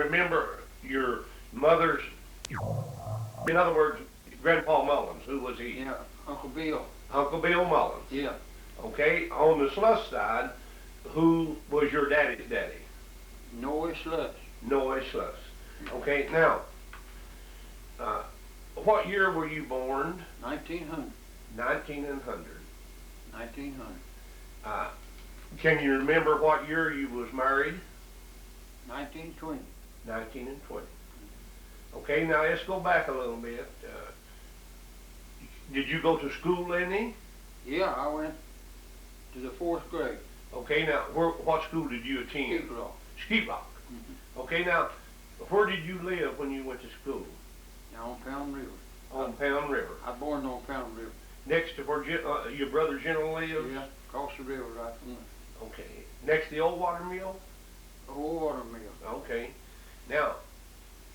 remember your mother's, in other words, Grandpa Mullins? Who was he? Yeah, Uncle Bill. Uncle Bill Mullins. Yeah. Okay, on the Sluss side, who was your daddy's daddy? Noah Sluss. Noah Sluss. Okay, now, what year were you born? 1900. 1900. 1900. Can you remember what year you was married? 1920. 1920. Okay, now let's go back a little bit. Did you go to school any? Yeah, I went to the 4th grade. Okay, now what school did you attend? Skeetrock. Skeetrock. Okay, now where did you live when you went to school? Now on Pound River. On Pound River. I born on Pound River. Next to where your brother General lives? Yeah, across the river right from there. Okay. Next to the old water mill? The old water mill. Okay. Now,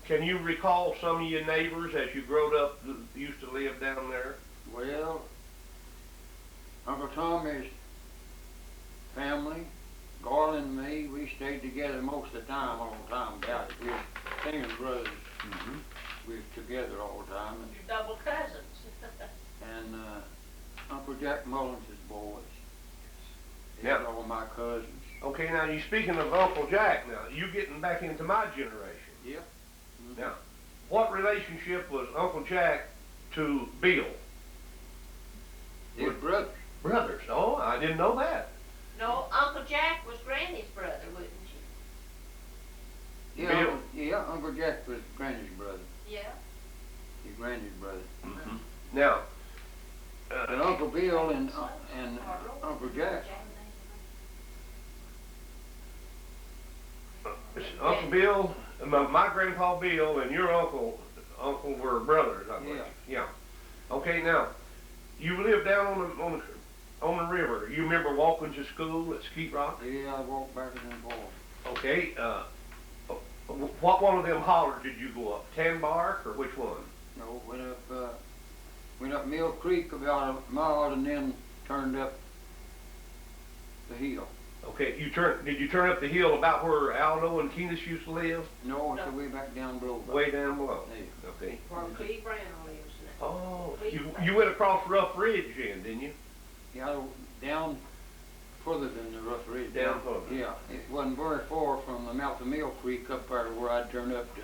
can you recall some of your neighbors as you growed up that used to live down there? Well, Uncle Tommy's family, Garland and me, we stayed together most of the time, all the time about it. We were singing brothers. We were together all the time. And, You're double cousins. and Uncle Jack Mullins' boys. Yeah. All my cousins. Okay, now you speaking of Uncle Jack now, you getting back into my generation. Yeah. Now, what relationship was Uncle Jack to Bill? They were brothers. Brothers. Oh, I didn't know that. No, Uncle Jack was Granny's brother, wouldn't you? Yeah, Bill. Uncle Jack was Granny's brother. Yeah. His Granny's brother. Now, But Uncle Bill and Uncle Jack. Uncle Bill, my grandpa Bill and your uncle were brothers, I believe. Yeah. Okay, now, you lived down on the river. You remember walking to school at Skeetrock? Yeah, I walked back in them boys. Okay. What one of them hollers did you go up? Tanbark or which one? No, went up Mill Creek about a mile and then turned up the hill. Okay, did you turn up the hill about where Aldo and Keenis used to live? No, it's way back down below. Way down below. Yeah. Okay. Where Cleve Brown lives now. Oh, you went across Rough Ridge then, didn't you? Yeah, down further than the Rough Ridge. Down further. Yeah, it wasn't very far from the mouth of Mill Creek up there where I'd turn up to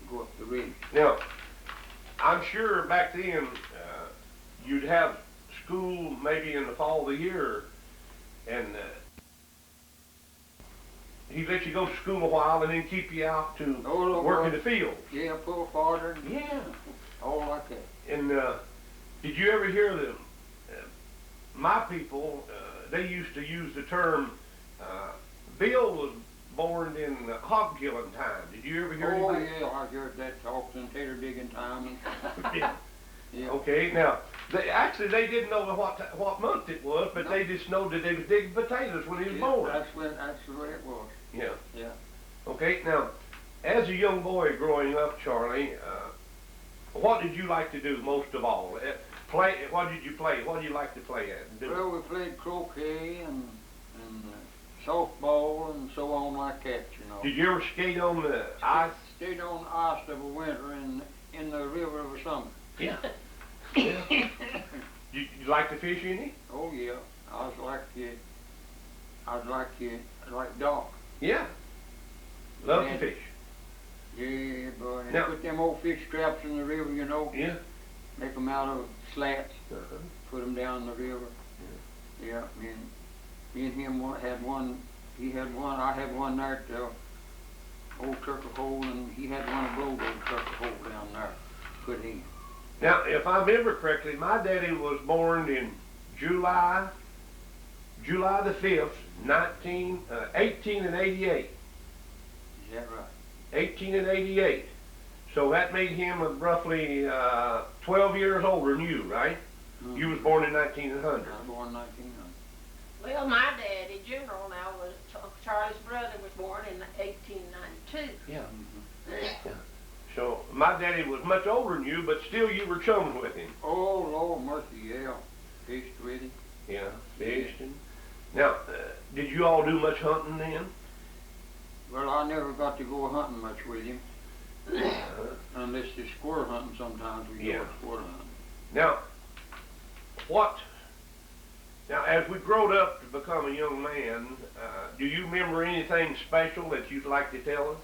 go up the ridge. Now, I'm sure back then you'd have school maybe in the fall of the year, and he'd let you go to school a while and then keep you out to work in the field. Yeah, pull farther. Yeah. All like that. And did you ever hear them? My people, they used to use the term, Bill was born in hog killing time. Did you ever hear anything? Oh, yeah, I heard that talk in tater digging time. Yeah. Yeah. Okay, now, they didn't know what month it was, but they just know that they was digging potatoes when he was born. That's the way it was. Yeah. Yeah. Okay, now, as a young boy growing up, Charlie, what did you like to do most of all? What did you play? What did you like to play at? Well, we played croquet and softball and so on like that, you know. Did you ever skate on the ice? Stayed on the ice of a winter in the river of a summer. Yeah. Yeah. You like to fish any? Oh yeah, I was like Doc. Yeah. Love to fish. Yeah, boy. And Now, put them old fish traps in the river, you know. Yeah. Make them out of slats. Put them down the river. Yeah. Me and him had one. He had one. I had one there at the old turkey hole, and he had one below the old turkey hole down there. Put in. Now, if I remember correctly, my daddy was born in July the 5th, 1888. Is that right? 1888. So that made him roughly 12 years older than you, right? Mm-hmm. You was born in 1900. I was born in 1900. Well, my daddy, General, now was Charlie's brother, was born in 1892. Yeah. Mm-hmm. Yeah. So my daddy was much older than you, but still you were chummed with him. Oh, Lord mercy, yeah. Fished with him. Yeah, fished him. Now, did you all do much hunting then? Well, I never got to go hunting much with him. Unless they're squirrel hunting sometimes, we go squirrel hunting. Now, now as we growed up to become a young man, do you remember anything special that you'd like to tell us?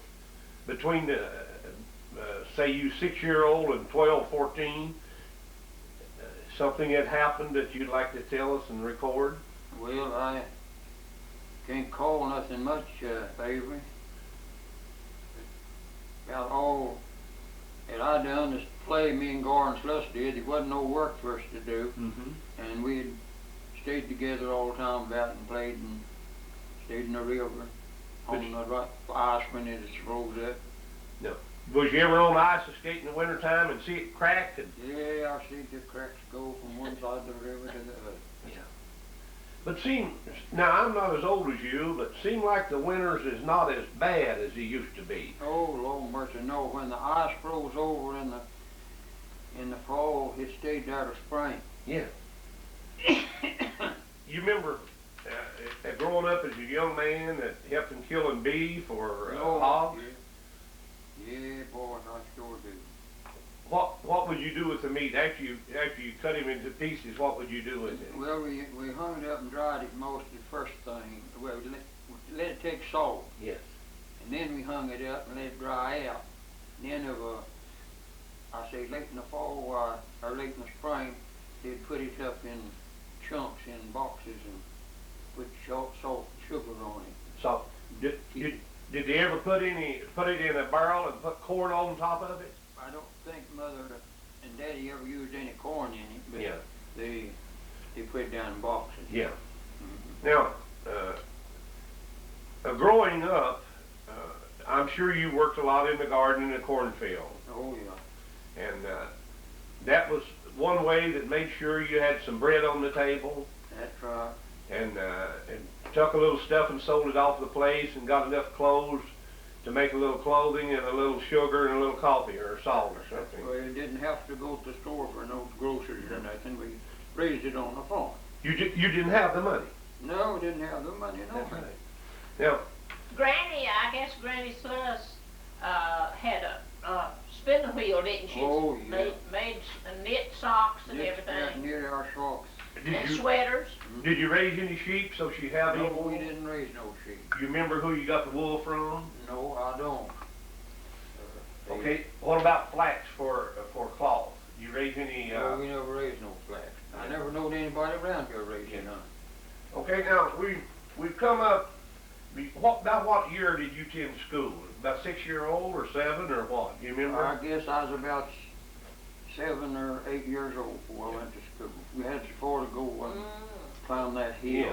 Between the, say you 6-year-old and 12, 14, something that happened that you'd like to tell us and record? Well, I can't call nothing much, Avery. About all that I done is play me and Gar and Sluss did. There wasn't no work for us to do. And we'd stayed together all the time about and played and stayed in the river on the ice when it froze up. No. Was you ever on the ice skate in the wintertime and see it crack? And... Yeah, I see the cracks go from one side of the river to the other. Yeah. But now I'm not as old as you, but seem like the winters is not as bad as they used to be. Oh, Lord mercy, no. When the ice froze over in the fall, it stayed there to spring. Yeah. You remember growing up as a young man that helped in killing beef or hogs? Yeah, boy, I sure do. What would you do with the meat after you cut him into pieces? What would you do with it? Well, we hung it up and dried it most the first thing. Well, we let it take salt. Yes. And then we hung it up and let it dry out. And then I say late in the fall or late in the spring, they'd put it up in chunks in boxes and put salt and sugar on it. So did they ever put it in a barrel and put corn on top of it? I don't think Mother and Daddy ever used any corn in it, but yeah. they put it down in boxes. Yeah. Now, growing up, I'm sure you worked a lot in the garden and the cornfield. Oh yeah. And that was one way that made sure you had some bread on the table. That's right. And took a little stuff and sold it off the place and got enough clothes to make a little clothing and a little sugar and a little coffee or salt or something. Well, you didn't have to go to the store for no groceries or nothing. We raised it on the farm. You didn't have the money? No, we didn't have the money. No. That's right. Now, Granny, I guess Granny Sluss had a spinning wheel, didn't she? Oh, yeah. Made knit socks and everything. Knit our socks. And sweaters. Did you raise any sheep so she had any wool? No, we didn't raise no sheep. You remember who you got the wool from? No, I don't. Okay, what about flax for cloth? You raise any? No, we never raised no flax. I never knowed anybody around here raising none. Okay, now we've come up. About what year did you attend school? About 6-year-old or 7 or what? Do you remember? I guess I was about 7 or 8 years old before I went to school. We had so far to go and climb that hill. Yeah.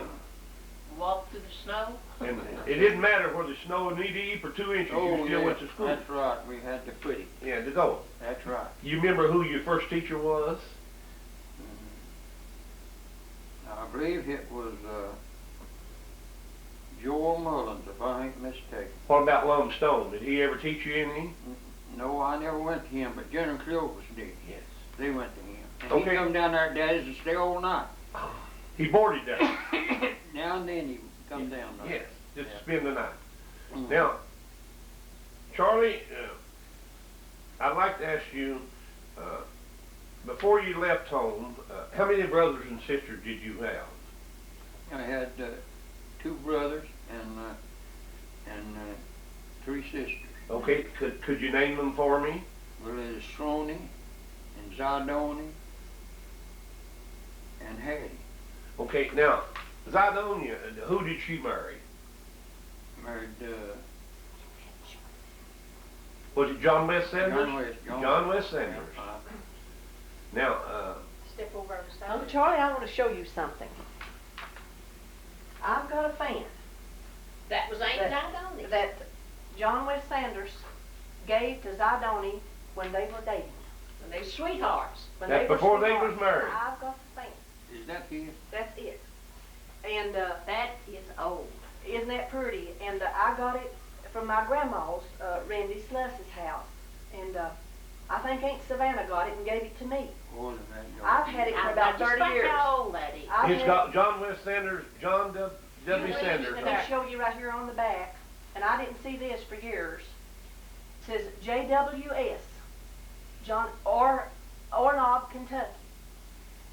Walk through the snow. And it didn't matter whether the snow knee deep or 2 inches. You still went to school. That's right. We had to quit it. Yeah, to go. That's right. You remember who your first teacher was? I believe it was Joel Mullins, if I ain't mistaken. What about Lum Stone? Did he ever teach you any? No, I never went to him, but Jen and Clovis did. Yes. They went to him. And Okay. he come down there at Daddy's and stay all night. He boarded there. Now and then he would come down there. Yes, just to spend the night. Mhm. Now, Charlie, I'd like to ask you, before you left home, how many brothers and sisters did you have? I had 2 brothers and 3 sisters. Okay, could you name them for me? Well, there's Shrony and Zidoni and Hattie. Okay, now, Zidonia, who did she marry? Married Was it John West Sanders? John West Sanders. Now, Step over the side. Uncle Charlie, I want to show you something. I've got a fan That was Aunt Zidoni. that John West Sanders gave to Zidoni when they were dating. And they sweethearts. When That's they were before they sweethearts. was married. I've got the fan. Is that you? That's it. And That is old. isn't that pretty? And I got it from my grandma's, Randy Sluss's house. And I think Aunt Savannah got it and gave it to me. Older than that, I've had it for about 30 years. How old that is. I've it's had got John West Sanders, John W. You Sanders. raised it. it I'll show you right here on the back. and I didn't see this for years. It says JWS, John Ornob, Kentucky.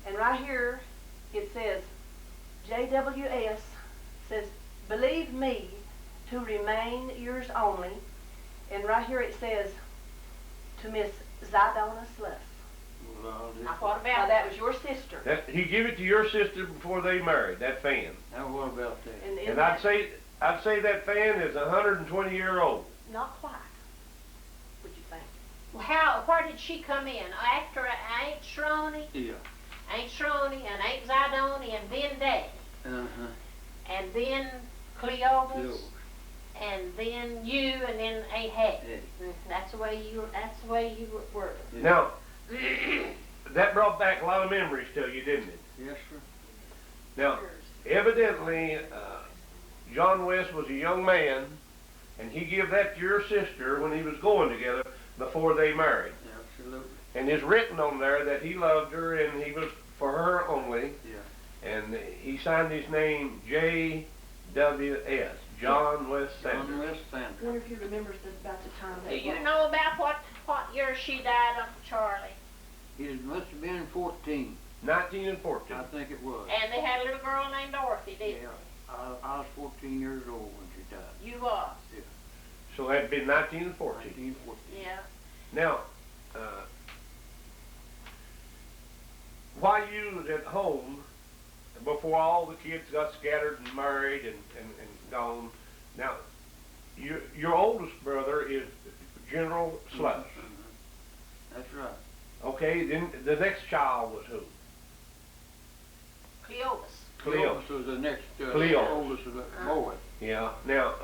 And right here it says JWS says, believe me to remain yours only. And right here it says, to Miss Zidona Sluss. Well, Now, what Now about that was your sister. He gave it to your sister before they married, that fan. now what about that? And I'd say that fan is 120-year-old. Not quite, would you think? where did she come in? After Aunt Shroney, Yeah. Aunt Shroney and Aunt Zidoni and then Daddy. Uh-huh. And then Cleopas. Cleopas. And then you and then Aunt Hattie. Yeah. That's the way you were. Yeah. Now, that brought back a lot of memories to you, didn't it? Yes, sir. Now, evidently, John West was a young man, and he gave that to your sister when he was going together before they married. Absolutely. And it's written on there that he loved her and he was for her only. Yeah. And he signed his name J.W.S. John West Sanders. John West I Sanders. wonder if he remembers about the time Do that you was. know about what year she died, Uncle Charlie? He must have been 14. 19 and 14. I think it was. And they had a little girl named Dorothy, didn't Yeah. I was 14 years old when she died. they? You was. So that'd been 19 and 14. 19, 14. Yeah. Now, while you was at home, before all the kids got scattered and married and gone, now, your oldest brother is General Sluss. Mm-hmm. That's right. Okay, then the next child was who? Cleopas. Cleopas. Was the next Cleopas. oldest of the boy. Yeah. Now,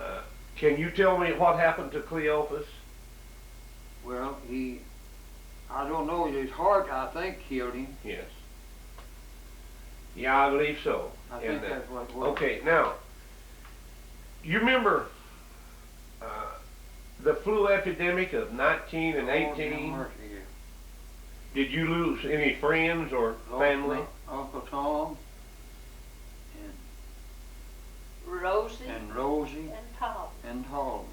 can you tell me what happened to Cleopas? Well, I don't know, his heart, I think, killed him. Yes. Yeah, I believe so. I think that's what it was. Okay, now, you remember the flu epidemic of 19 and 18? Mercy, yeah. Did you lose any friends or family? Uncle Tom Rosie and Rosie and Tom. and Holly.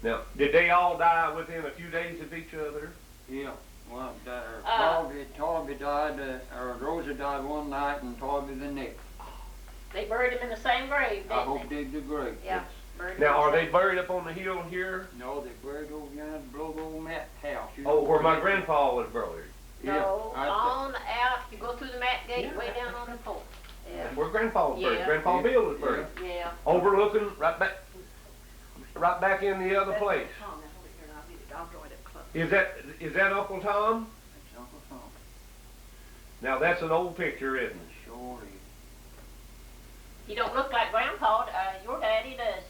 Now, did they all die within a few days of each other? Yeah. Well, Toby died, or Rosie died one night and Toby the next. They buried him in the same grave, I didn't hope they? they did great. Yeah. Buried him Now, in are the they same- buried up on the hill here? No, they buried over behind below the old Matt house. You Oh, know where my they- grandpa was buried. Yeah. No, I- on out, you go through the mat gate, Yeah. way down on the pole. Yeah. That's where grandpa was buried. Yeah. Grandpa Yeah. Bill was buried. Yeah. Overlooking right back in the other That's place. Tom, now hold it here and I'll get it. I'll draw it up close. Is that Uncle Tom? That's Uncle Tom. Now that's an old picture, isn't it? Sure is. He don't look like Grandpa. Your daddy does.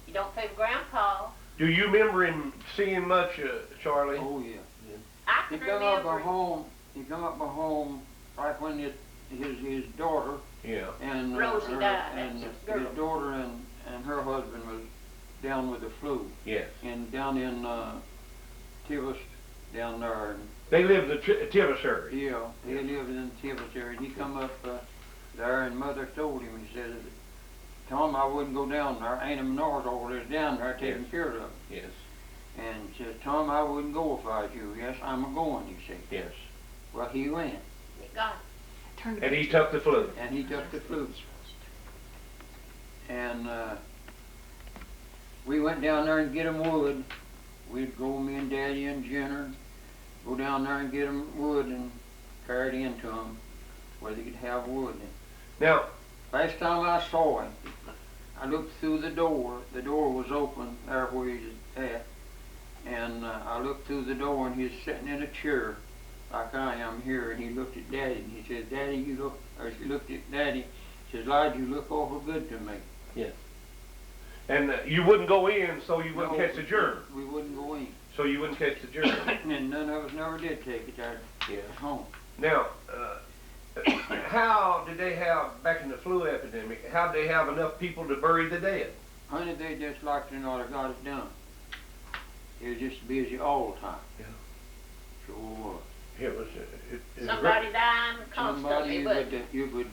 He don't fit Grandpa. Do you remember him seeing much, Charlie? Oh, yeah. I He can come up remember. at home. He come up at home right when his daughter Yeah. and Rosie died, and that's the girl. his daughter and her husband was down with the flu Yes. and down in Tivis down there. And, They lived in Tivis area. yeah, he lived in Tivis area. He come up there and Mother told him. He said, "Tom, I wouldn't go down there. Aunt North over there down there taking Yes. care of it." Yes. And said, "Tom, I wouldn't go if I was you." "Yes, I'm a-going," he said. Yes. Well, he went, God. And he took the flu. and he took the flu. And we went down there and get him wood. We'd go, me and Daddy and Jenner, go down there and get him wood and carry it into him where they could have wood. Now, Last time I saw him, I looked through the door. The door was open there where he was at. And I looked through the door and he was sitting in a chair like I am here. And he looked at Daddy and he said, "Daddy, you look," or she looked at Daddy, he says, "Lord, you look awful good to me." yes. And you wouldn't go in so you wouldn't No, catch the germ. We wouldn't go in. So you wouldn't catch the germ. And none of us never did take it there Yeah. at home. Now, how did they have, back in the flu epidemic, how did they have enough people to bury the dead? Honey, they just like to know got it done. He was just busy all the time. Yeah. Sure was. It was, Somebody dying Somebody constantly, but you could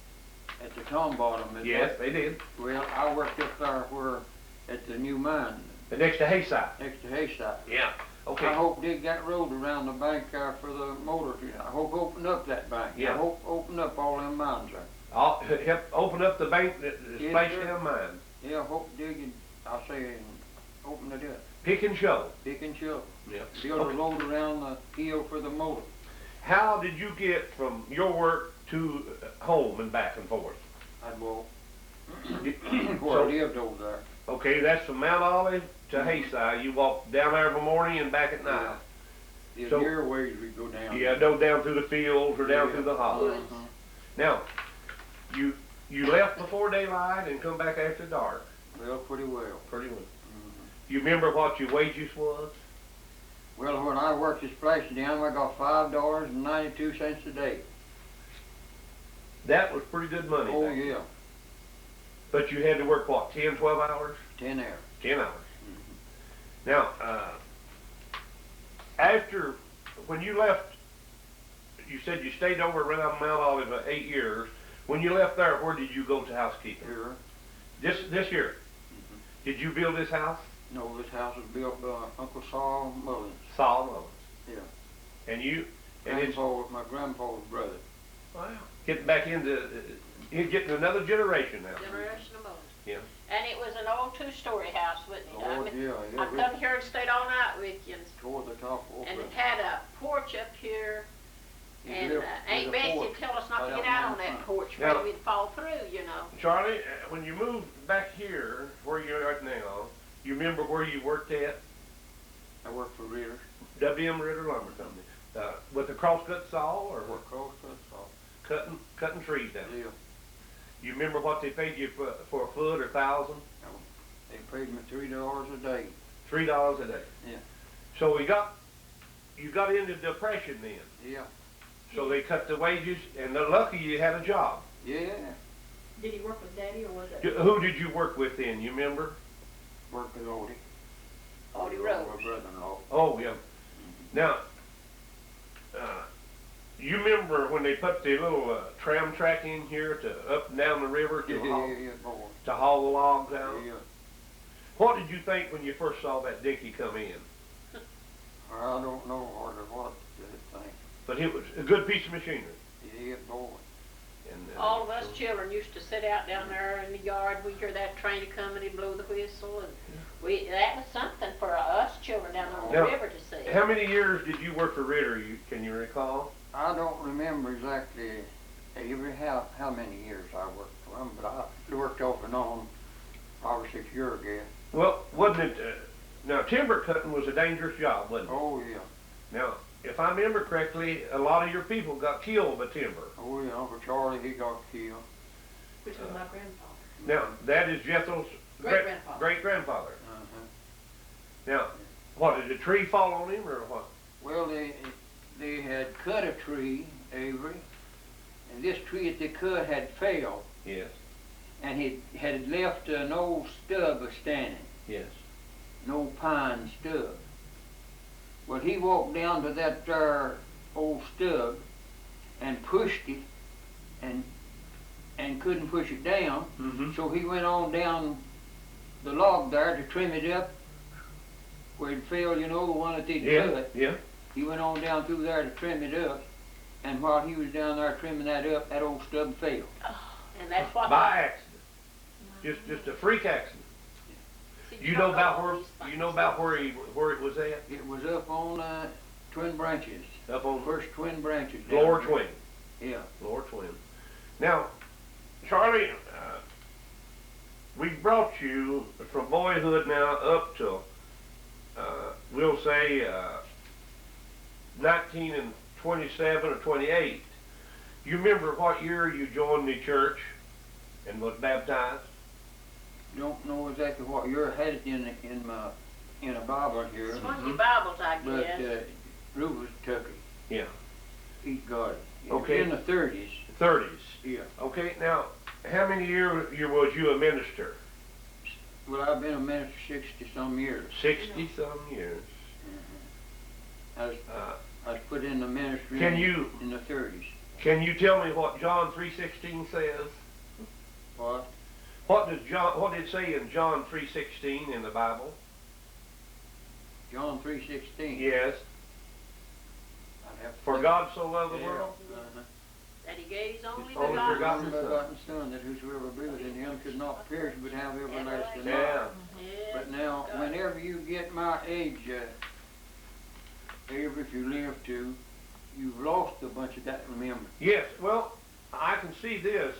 at the Tom Bottom. Yes, they did. Well, I worked up there where, at the new mine, The next to Hayside. next to Hayside. Yeah. Okay. I hope dig that road around the bank there for the motor. I hope open up that bank. Yeah. I hope open up all them mines there. I'll help open up the bank that Yes, splashed sir. down mine. Yeah, hope dig it, I'll say, and open it up. Pick and shovel. Pick and shovel. Yeah. Build Okay. a road around the hill for the motor. How did you get from your work to home and back and forth? I'd walk. Did- Where so- I lived over there. Okay, that's from Mount Olive to Hayside. You walk down there in the morning and back at night. The So- near ways we go down. Yeah, no, down through the fields or down Yeah. through the hollows. Woods. Now, you left before daylight and come back after dark. Well, pretty well. Pretty well. Mhm. You remember what your wages was? Well, when I worked this splashing dam, I got $5.92 a day. That was pretty good money. Oh back then. yeah, But you had to work what, 10, 12 hours? 10 hours. 10 hours. Now, after, when you left, you said you stayed over around Mount Olive for 8 years. When you left there, where did you go to housekeeping? Here. This year. Did you build this house? No, this house was built by Uncle Saul Mullins. Saul Mullins. Yeah. And you, and it's, My grandpa's brother. wow, getting back into, getting another generation now. Generation of Mullins. Yeah. And it was an old two-story house, wasn't it? I Oh mean, yeah, I come here and stayed all night with you, toward the top of and it had a porch up here, and There's Aunt a Bessie porch would tell us not to right get out out on in that front. porch, Now- or we'd fall through, you know. Charlie, when you moved back here, where you're at now, you remember where you worked at? I worked for Ritter. W.M. Ritter Lumber Company. With the crosscut saw or what? Across that saw. Cutting trees down. Yeah. You remember what they paid you for a foot or 1,000? They paid me $3 a day. $3 a day. Yeah. So you got into depression then. Yeah. So they cut the wages, and lucky you had a job. Yeah. Did he work with Daddy or was it? Who did you work with then? You remember? Worked with Odie. Odie Rhodes. My brother-in-law. Oh yeah. Now, you remember when they put the little tram track in here to up and down the river to Boy. to haul the logs out? Yeah. What did you think when you first saw that dinky come in? I don't know hardly what to think. But it was a good piece of machinery. Yeah, boy. And, All of us so- children used to sit out down there in the yard. We'd hear that train coming, he'd blow the whistle, and that was something for us children down on the Now, river to see. How many years did you work for Ritter? Can you recall? I don't remember exactly how many years I worked for them, but I worked off and on 5 or 6 years ago. Well, wasn't it? Now, timber cutting was a dangerous job, wasn't it? Oh yeah. Now, if I remember correctly, a lot of your people got killed by timber. Oh yeah, Uncle Charlie, he got killed. Which was my grandfather. Now, that is Jethel's Great-grandfather. great-grandfather. Uh-huh. Now, what, did a tree fall on him or what? Well, they had cut a tree, Avery, and this tree that they cut had failed, Yes. and he had left an old stub standing, Yes. an old pine stub. Well, he walked down to that there old stub and pushed it, and couldn't push it down, Mm-hmm. so he went on down the log there to trim it up where it fell, you know, the one that they'd Yeah. cut. Yeah. He went on down through there to trim it up, and while he was down there trimming that up, that old stub fell. And that's what. By accident. Just a freak accident. See, You know about all where these things. you know about where it was at? It was up on Twin Branches, Up on first Twin Branches. down Lower there. Twin. Yeah. Lower Twin. Now, Charlie, we brought you from boyhood now up to, we'll say, 19 and 27 or 28. You remember what year you joined the church and was baptized? Don't know exactly what year. I had it in a Bible here, It's one of your Bibles, I but guess. Rufus took it. Yeah. He got it. It was Okay. in the 30s. 30s. Yeah. Okay, now, how many years was you a minister? Well, I've been a minister 60-some years. 60-some years. I was put in the ministry Can you- in the 30s. Can you tell me what John 3:16 says? What? What did it say in John 3:16 in the Bible? John 3:16. Yes. I'd have to For look. God so loved the Yeah. world. Uh-huh. That he gave his only His only begotten begotten Son. Son, that whosoever believeth in him should not perish but have everlasting life. Yeah. Yes, But now, God. whenever you get my age, if you live to, you've lost a bunch of that remembrance. Yes. Well, I can see this,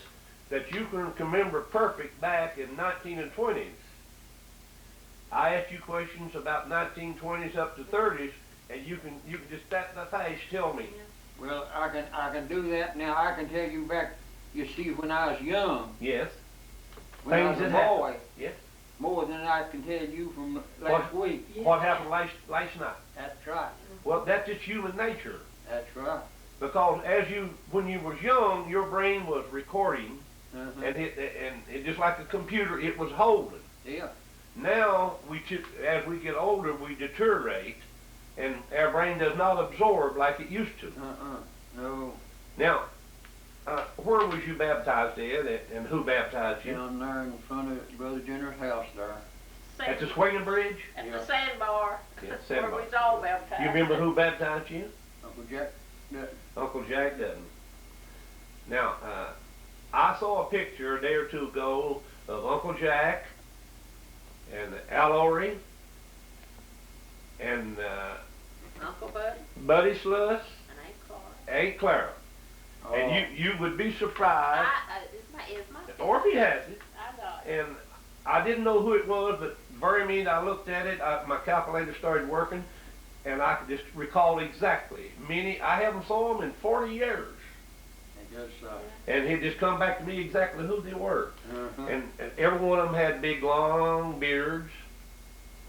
that you can remember perfect back in 19 and 20s. I asked you questions about 1920s up to 30s, and you can just that fast tell me. Well, I can do that now. I can tell you back. You see, when I was young, Yes. when I Things was a that boy, happened. Yes. more than I can tell you from last week. What happened last night? That's right. Well, that's just human nature. That's right. Because when you was young, your brain was recording, Uh-huh. and it just like a computer, it was holding. Yeah. Now as we get older, we deteriorate, and our brain does not absorb like it used to. No. Now, where was you baptized at, and who baptized you? Down there in front of Brother Jenner's house there. At the swinging bridge? At Yeah. the sandbar. Yeah, Where sandbar. we was all baptized. You remember who baptized you? Uncle Jack. Uncle Jack doesn't. Now, I saw a picture a day or two ago of Uncle Jack and Al Ory and Uncle Buddy Buddy Sluss, and Aunt Clara. Aunt Clara. Oh. And you would be surprised, Is my or if he has it, I got it. and I didn't know who it was, but very minute I looked at it, my calculator started working, and I could just recall exactly. I haven't saw them in 40 years. I guess so. And he'd just come back to me exactly who they were. Uh-huh. And every one of them had big, long beards.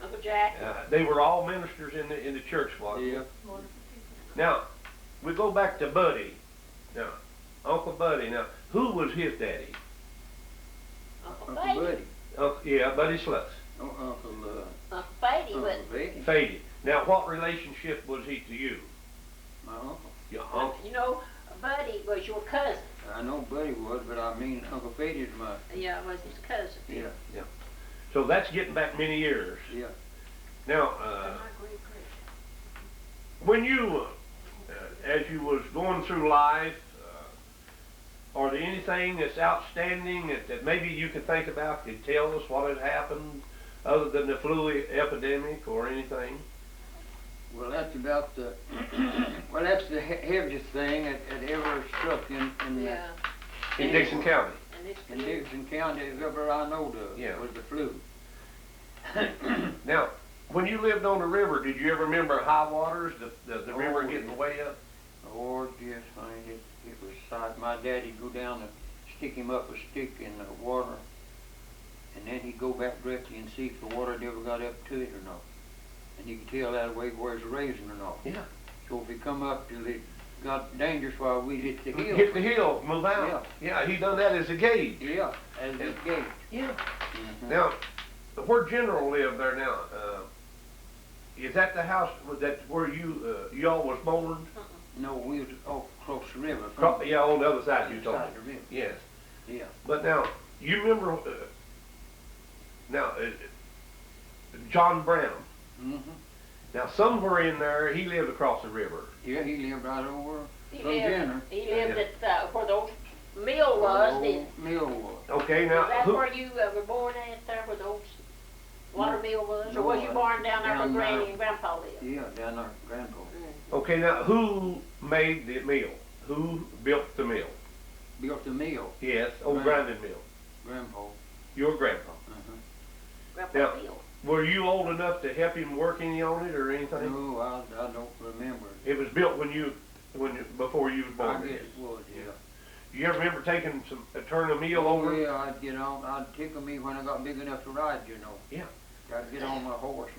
Uncle Jack. They were all ministers in the church, wasn't they? Yeah. Now, we go back to Buddy. Now, Uncle Buddy. Now, who was his daddy? Uncle Uncle Fady. Buddy. Yeah, Buddy Sluss. Oh, Uncle Uncle Fady, Uncle but Betty. Fady. Now, what relationship was he to you? My uncle. Your uncle. you know, Buddy was your cousin. I know Buddy was, but I mean Uncle Betty's my. Yeah, was his cousin. Yeah. So that's getting back many years. Yeah. Now, when you, as you was going through life, are there anything that's outstanding that maybe you could think about, could tell us what had happened, other than the flu epidemic or anything? Well, that's about the. Well, that's the heaviest thing that ever struck in Yeah. In Dixon County. And in Dixon County as ever I know of. Yeah. Was the flu. Now, when you lived on the river, did you ever remember high waters, the river getting yeah. way up? Oh, yes, honey, it was like my daddy'd go down and stick him up a stick in the water, and then he'd go back directly and see if the water had ever got up to it or not. And you could tell that way where it's raising or not. Yeah. So if he come up till it got dangerous while we hit the hill. Hit the hill, move out. Yeah, he done that as a gauge. Yeah, as it gate. Yeah. Mhm. Now, where General lived there now, is that the house where y'all was born? No, we was across the river. Yeah, on the other side you told me. Side of the river. Yes. Yeah. But now, you remember, John Brown. Mm-hmm. Now, somewhere in there, he lived across the river. Yeah, he lived right over He from lived, Jenner. he lived at where the old mill was. Where the Then. old mill was. Okay, Is now, that who, where you were born at there, where the old water mill was? No, Or was you born down there where down Granny there. and Grandpa lived? Yeah, down there, Grandpa. okay, now, who made the mill? Who built the mill? Built the mill, Yes, old grinding mill. Grandpa. Your grandpa. Uh-huh. Grandpa Now- Bill. Were you old enough to help him work any on it or anything? No, I don't remember. It was built before you was born. I guess it was, yeah. You ever remember taking turning a meal over? Yeah, I'd get on, I'd tickle me when I got big enough to ride, you know. Yeah. I'd get on my horse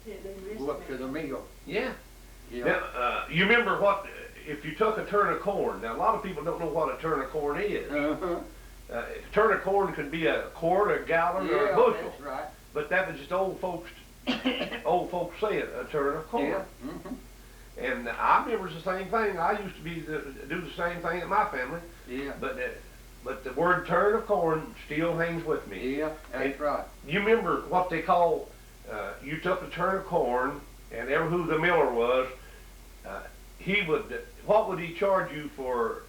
and go up to the mill. Yeah. Yeah. Now, you remember if you took a turn of corn? Now, a lot of people don't know what a turn of corn is. Uh-huh. A turn of corn could be a quart, a gallon, or a Yeah, bushel. that's right. But that was just old folks saying a turn of corn. Yeah. Mm-hmm. And I remember it's the same thing. I used to do the same thing in my family. Yeah. But but the word turn of corn still hangs with me. Yeah, that's right. You remember what they call, you took a turn of corn, and ever who the miller was, what would he charge you for,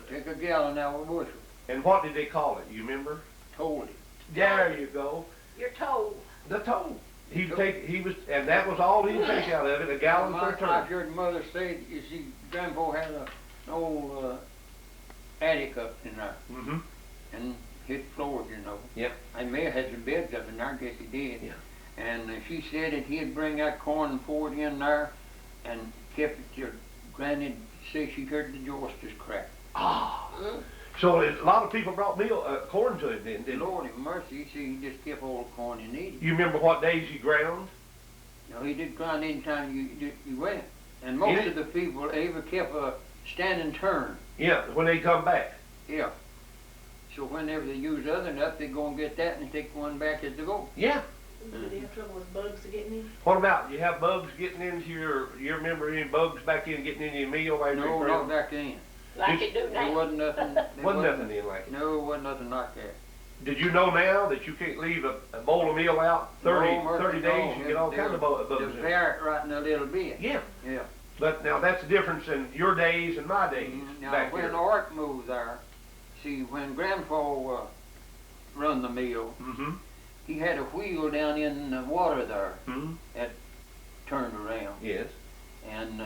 Take a gallon out of a bushel. and what did they call it, you remember? Told him. There you go, You're told. the toll. And that was all he'd take out of it, a gallon per I turn. heard Mother say, you see, Grandpa had an old attic up in there, Mm-hmm. and his floors, you know. Yep. I may have had some beds up in there, I guess he did. Yeah. And she said that he'd bring that corn and pour it in there, and kept it till Granny said she heard the joisters crack. Ah. So a lot of people brought corn to him then, didn't they? Lord have mercy, he said he just kept all the corn he needed. You remember what days he ground? No, he did grind anytime you went. And most of the people ever kept a standing turn. Yeah, when they come back. Yeah. So whenever they use other enough, they go and get that and take one back as they go. Yeah. Did they have trouble with bugs getting in? What about, you have bugs getting into you remember any bugs back in getting into your meal? While No, you're not back then. Like it do There now. wasn't nothing. Wasn't nothing in like it. No, it wasn't nothing like that. Did you know now that you can't leave a bowl of meal out 30 days, you get all kinds of bugs in The it? ferret right in a little bit. Yeah. Yeah. But now that's the difference in your days and my days Now back when here. Art moved there, see when Grandpa run the mill, Mm-hmm. he had a wheel down in the water there Mm-hmm. that turned around. Yes. And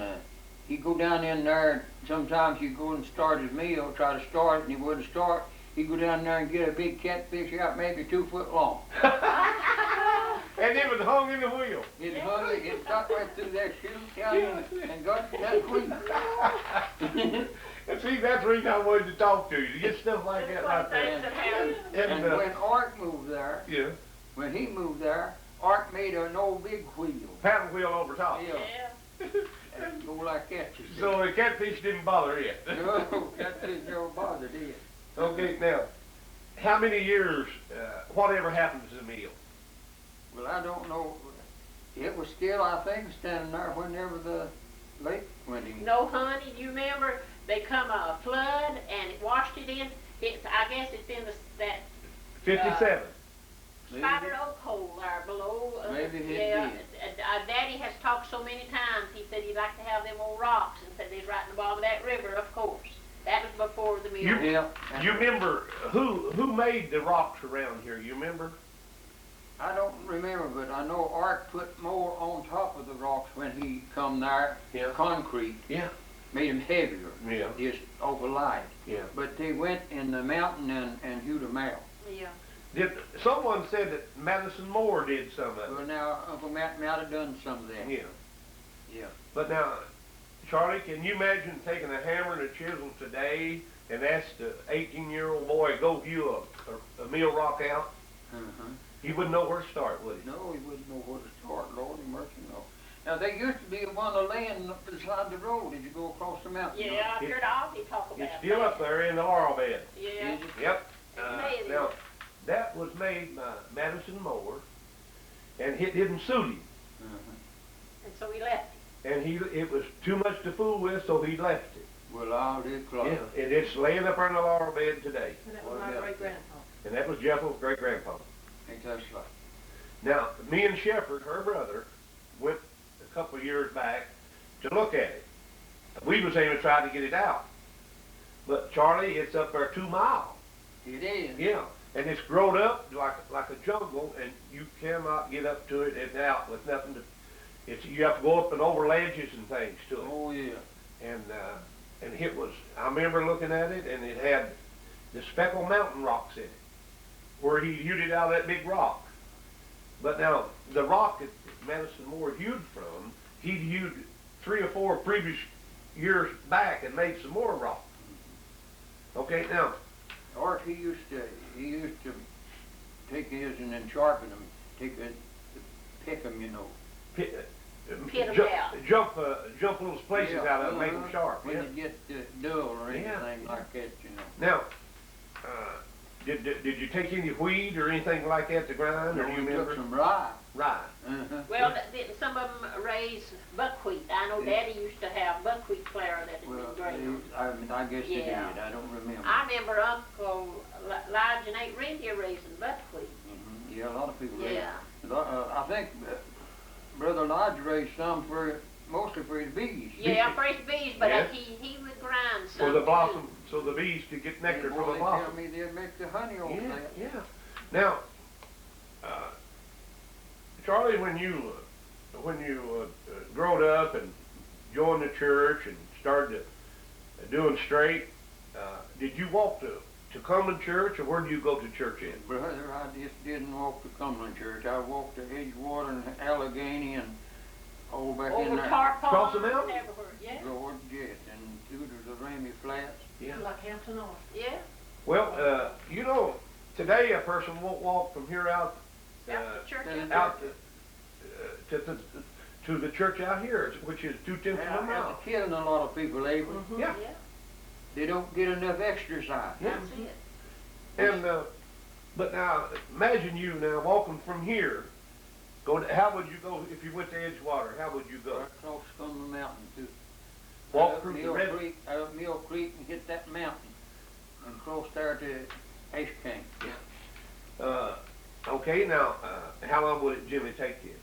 he'd go down in there, sometimes he'd go and start his meal, try to start it, and he wouldn't start. He'd go down there and get a big catfish out, maybe 2 foot long. And it was hung in the wheel. It hung it, it stuck right through that shoe down and got that wheel. And see, that's the reason I wanted to talk to you, to get stuff like that right there. And when Art moved there, Yeah, when he moved there, Art made an old big wheel. paddle wheel over top. Yeah. And go like that. You see. So the catfish didn't bother it. No, catfish never bothered it. Okay, now, how many years, whatever happened to the meal? Well, I don't know. It was still, I think, standing there whenever the lake went in. No, honey, you remember they come a flood and it washed it in. I guess it's in that 57. spider oak hole there below. Maybe it yeah. did. Daddy has talked so many times. He said he'd like to have them old rocks, and said he's right in the bottom of that river. Of course, that was before the mill. Yeah. You remember who made the rocks around here? You remember? I don't remember, but I know Art put more on top of the rocks when he come there. Yeah. Concrete. Yeah. Made them heavier. Yeah. Just over light. Yeah. But they went in the mountain and hewed them out. Yeah. Someone said that Madison Moore did some of it. Well, now Uncle Matt might have done some of that. Yeah. Yeah. But now, Charlie, can you imagine taking a hammer and a chisel today and ask the 18-year-old boy, go hew a mill rock out? Uh-huh. He wouldn't know where to start, would he? No, he wouldn't know where to start, Lord have mercy, no. Now, there used to be one of laying up beside the road as you go across the mountain. Yeah, I've heard Ozzy talk about It's still up there in the oil bed. Yeah. Is it? Yep. Amazing. Now, that was made by Madison Moore, and it didn't suit him. Uh-huh. And so he left it. And it was too much to fool with, so he left it. Well, I'll declare. Yeah, and it's laying up there in the laurel bed today. And that was my great-grandpa. And that was Jeff's great-grandpa. Ain't that right? Now, me and Shepherd, her brother, went a couple of years back to look at it. We was aiming to try to get it out. But Charlie, it's up there 2 miles. It is. Yeah, and it's grown up like a jungle, and you cannot get up to it and out with nothing to. You have to go up and over ledges and things to it. Oh, yeah. And it was. I remember looking at it, and it had the Speckle Mountain rocks in it, where he hewed it out of that big rock. But now the rock that Madison Moore hewed from, he'd hewed 3 or 4 previous years back and made some more rock. Okay, now. Art, he used to take his and then sharpen them, pick them, you know. Pit 'em out. Jump little places out of it, make them sharp. When Yeah. they get dull or anything like that, you know. Now, did you take any wheat or anything like that to grind, or do you We remember? took some rye. Rye. Uh-huh. Well, didn't some of them raise buckwheat? I I know Daddy used to have buckwheat flour that had Well, been ground. I guess they did. Yeah. I don't remember. I remember Uncle Lige and Aunt Randy raising buckwheat. Yeah, a lot of people. Yeah. I think Brother Lodge raised some mostly for his bees. Yeah, for his bees, but Yeah. he would grind some. For the too. blossom, so the bees could get nectar from the They blossom. tell me they'd make the honey off Yeah, that. yeah. Now, Charlie, when you growed up and joined the church and started doing straight, did you walk to Cumberland Church, or where do you go to church in? Brother, I just didn't walk to Cumberland Church. I walked to Edgewater and Allegheny and all back in Over there. Tart Pond, Across the mountain? everywhere. Yeah, Lord, yes, and through to the Ramey Flats. Yeah. Like Hampton North. yeah. Well, you know, today a person won't walk from here out Out the church. out to the church out here, which is 2/10 of a After mile. killing a lot of people, Abel, Mm-hmm. Yeah. they don't get enough exercise. Yeah. That's it. And but now imagine you now walking from here. How would you go if you went to Edgewater? How would you go? Across Cumberland Mountain to Walk through the Mill red. Creek, out Mill Creek and hit that mountain and cross there to Ashcan. Okay, now how long would it generally take you?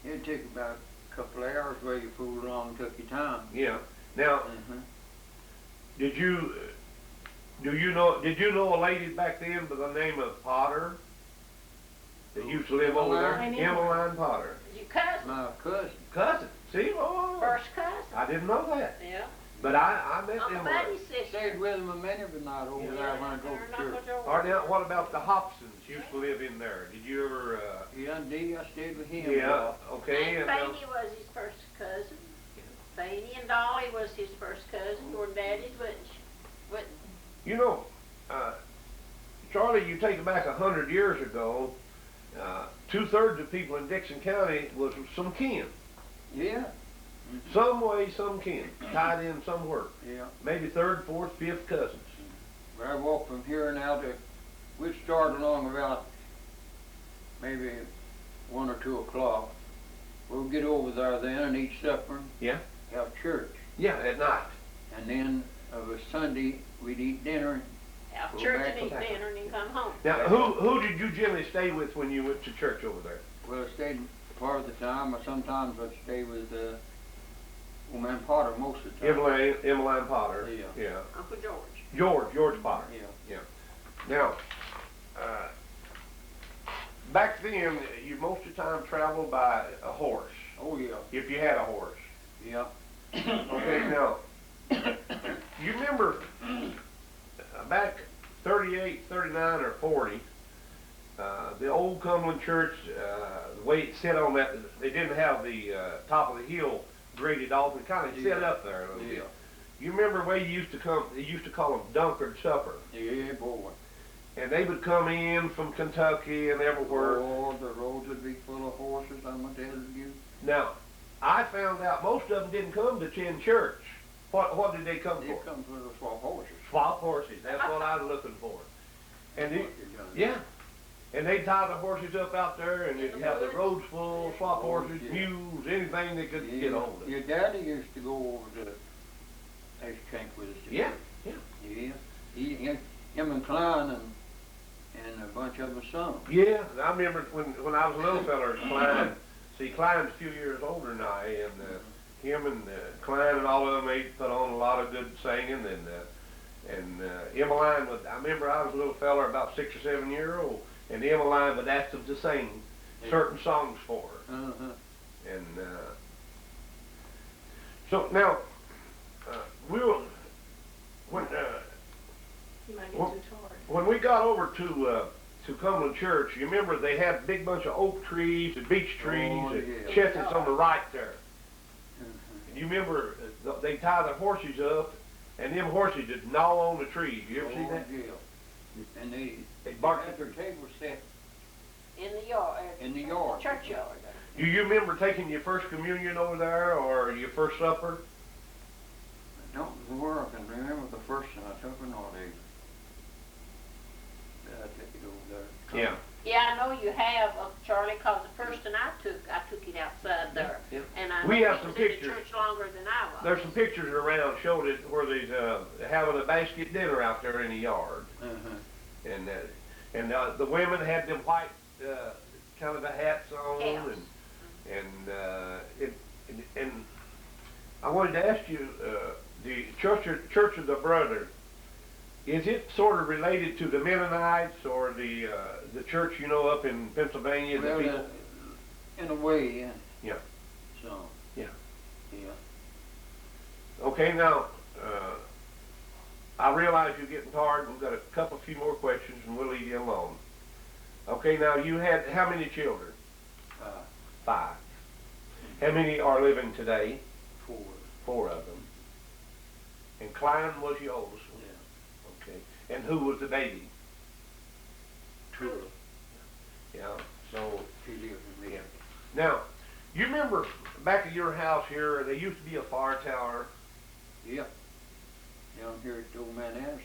It'd take about a couple of hours where you fooled along and took your time. Yeah. Now, Uh-huh. did you know a lady back then by the name of Potter that used to live over there? Emmeline? Emmeline Potter. Your cousin, My cousin. Cousin. See? Oh, first cousin. I didn't know that. Yeah. But I met Uncle Emmeline. Buddy's sister. Stayed with him a minute every night over there when I go to church. All right, now, what about the Hobsons used to live in there? Did you ever, Yeah, indeed, I stayed with him. yeah, okay. And And, Fanny was his first cousin. Fanny and Dolly was his first cousin. Your daddy's wouldn't. you know, Charlie, you take it back 100 years ago, 2/3 of people in Dixon County was some kin. Yeah, Some way, some kin, tied in somewhere. yeah. Maybe 3rd, 4th, 5th cousins. But I walked from here now to, we'd start along about maybe 1 or 2 o'clock. We'll get over there then and eat supper. Yeah. Have church. Yeah, at night. And then of a Sunday, we'd eat dinner. Have Go church back and eat to- dinner and then come home. Now, who did you generally stay with when you went to church over there? Well, I stayed part of the time, or sometimes I'd stay with old man Potter most of the time. Emmeline Potter. Yeah. Yeah. Uncle George. George Potter. Yeah. Now, back then, you most of the time traveled by a horse, Oh, yeah. if you had a horse. Yeah. Okay, now, you remember back 38, 39, or 40, the old Cumberland Church, the way it set on that, they didn't have the top of the hill graded off, it kind of set up there a little Yeah. bit. You remember the way they used to call them Dunkard supper, Yeah, boy. and they would come in from Kentucky and everywhere. Oh, the roads would be full of horses, I'm gonna tell you. Now, I found out most of them didn't come to attend church. What did they come They for? come for the swap horses. Swap horses. That's what I was looking for. And yeah, and they'd tie the horses up out there, and they'd have the roads full, swap horses, mules, anything they could get hold of. Your daddy used to go over to Ashcan with us. Yeah, yeah. Yeah. Him and Klein and a bunch of them son. Yeah, I remember when I was a little feller, Klein. See, Klein's a few years older than I, and him and Klein and all of them, they put on a lot of good singing, and Emmeline would. I remember I was a little feller, about 6 or 7 years old, and Emmeline would ask them to sing certain songs for her. Uh-huh. And so now, we'll when You might get Well- too tired. when we got over to Cumberland Church, you remember they had a big bunch of oak trees and beech trees Oh, and yeah. chestnuts on the right there. Uh-huh. And you remember they tie the horses up, and them horses just gnaw on the trees. You ever see that? Yeah. And they bark had their table set In the yard. in the yard. Churchyard. Do you remember taking your first communion over there or your first supper? I don't remember, I can remember the first one I took or not either. I took it over there. Yeah. Yeah, I know you have, Charlie, 'cause the first one I took it outside there. Yep. And I We know have he some was in the pictures. church longer than I was. There's some pictures around showing it where they're having a basket dinner out there in the yard. And the women had them white kind of the hats on, Caps. and I wanted to ask you, the Church of the Brother, is it sort of related to the Mennonites or the church up in Pennsylvania? Well, the people? in a way, yeah. Yeah. So. Yeah. Yeah. Okay, now I realize you're getting tired. We've got a few more questions, and we'll leave you alone. Okay, now you had how many children? 5. How many are living today? 4. 4 of them. And Klein was your oldest one? Yeah. Okay. And who was the baby? Truly. Yeah, so... He lived with me. Yeah. Now, you remember back at your house here, there used to be a fire tower? Yeah. Down here at the old man Anderson's.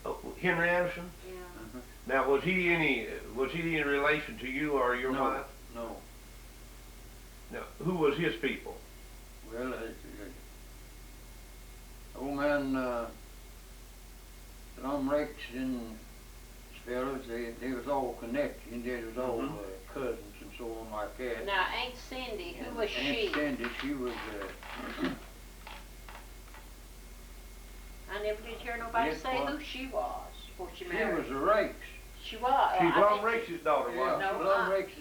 Oh, Henry Anderson? Yeah. Now, was he any relation to you or your wife? No. Now, who was his people? Well, old man, Tom Rakes and fellas, they was all connected, and they was all cousins and so on like that. Now, Aunt Cindy, who was she? Aunt Cindy, she was, I never did hear nobody Yes, say what? who she was before she she married. was a Rakes. She was. She's I Lon think Rakes' daughter, Yeah, wasn't No, Lon Rakes'